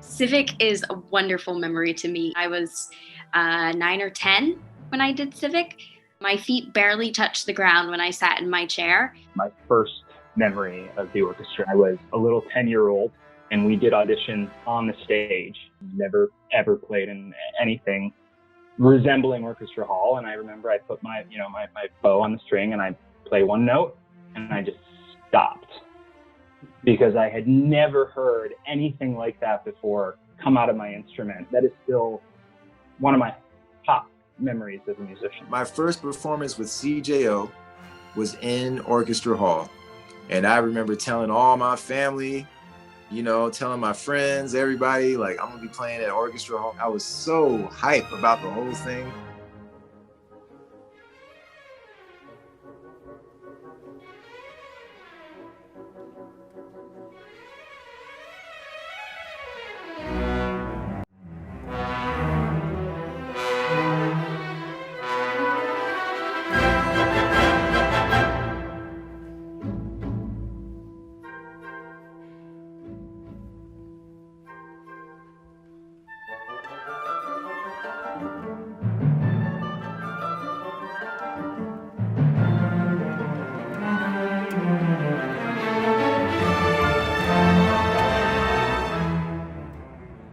Civic is a wonderful memory to me. I was 9 or 10 when I did Civic. My feet barely touched the ground when I sat in my chair. My first memory of the orchestra, I was a little 10-year-old, and we did auditions on the stage. Never ever played in anything resembling orchestra hall, and I remember I put my bow on the string and I play one note and I just stopped because I had never heard anything like that before come out of my instrument. That is still one of my top memories as a musician. My first performance with CJO was in orchestra hall, and I remember telling all my family, telling my friends, everybody, like, I'm gonna be playing at orchestra hall. I was so hyped about the whole thing.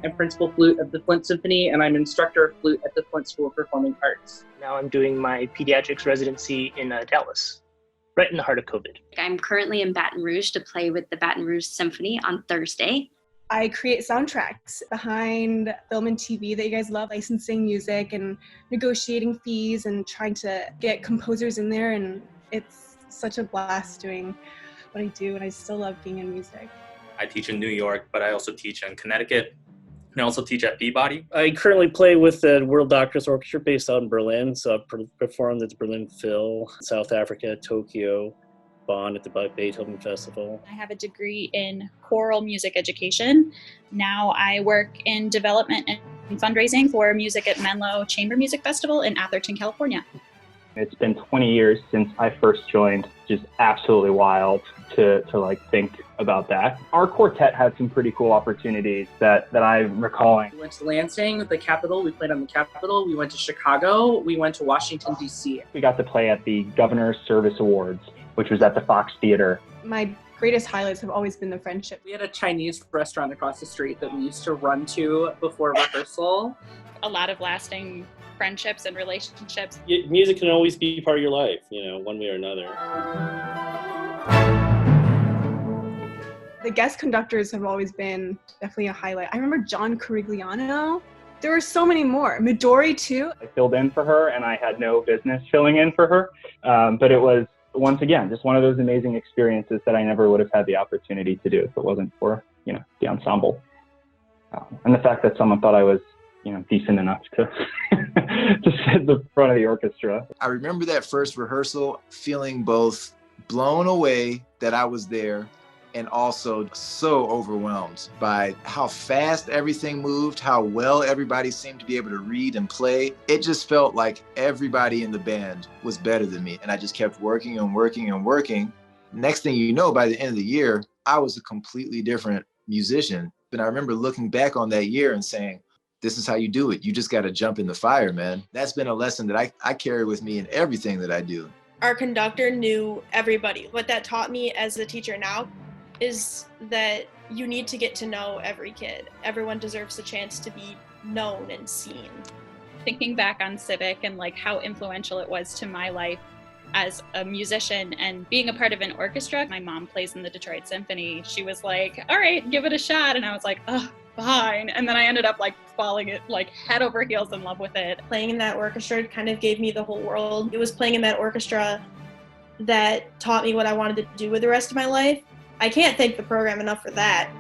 I'm principal flute at the Flint Symphony, and I'm instructor of flute at the Flint School of Performing Arts. Now I'm doing my pediatrics residency in Dallas, right in the heart of COVID. I'm currently in Baton Rouge to play with the Baton Rouge Symphony on Thursday. I create soundtracks behind film and TV that you guys love, licensing music and negotiating fees and trying to get composers in there, and it's such a blast doing what I do, and I still love being in music. I teach in New York, but I also teach in Connecticut. And I also teach at Peabody. I currently play with the World Doctors Orchestra based out in Berlin. So I've performed at the Berlin Phil, South Africa, Tokyo, Bonn at the Beethoven Festival. I have a degree in choral music education. Now I work in development and fundraising for music at Menlo Chamber Music Festival in Atherton, California. It's been 20 years since I first joined. Just absolutely wild to think about that. Our quartet had some pretty cool opportunities that I'm recalling. We went to Lansing, the Capitol. We played on the Capitol. We went to Chicago. We went to Washington, D.C. We got to play at the Governor's Service Awards, which was at the Fox Theater. My greatest highlights have always been the friendship. We had a Chinese restaurant across the street that we used to run to before rehearsal. A lot of lasting friendships and relationships. Music can always be part of your life, one way or another. The guest conductors have always been definitely a highlight. I remember John Corigliano. There were so many more. Midori too. I filled in for her, and I had no business filling in for her. But it was, once again, just one of those amazing experiences that I never would have had the opportunity to do if it wasn't for, the ensemble. And the fact that someone thought I was, decent enough to to sit at the front of the orchestra. I remember that first rehearsal feeling both blown away that I was there and also so overwhelmed by how fast everything moved, how well everybody seemed to be able to read and play. It just felt like everybody in the band was better than me. And I just kept working and working and working. Next thing you know, by the end of the year, I was a completely different musician. And I remember looking back on that year and saying, this is how you do it. You just got to jump in the fire, man. That's been a lesson that I carry with me in everything that I do. Our conductor knew everybody. What that taught me as a teacher now is that you need to get to know every kid. Everyone deserves a chance to be known and seen. Thinking back on Civic and how influential it was to my life as a musician and being a part of an orchestra. My mom plays in the Detroit Symphony. She was like, all right, give it a shot. And I was like, oh, fine. And then I ended up falling head over heels in love with it. Playing in that orchestra kind of gave me the whole world. It was playing in that orchestra that taught me what I wanted to do with the rest of my life. I can't thank the program enough for that.